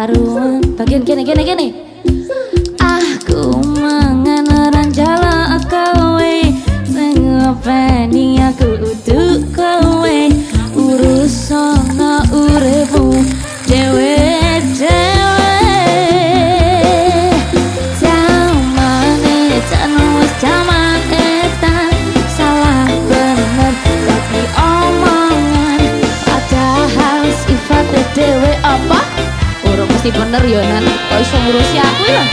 karuan. Bagian gini. Aku mangan ranjala kowe, sing ngopeni aku utuk kowe. Urusana uripmu dewe. Dewe apa? Urung mesti bener ya nan. Kok iso ngurusi aku ya?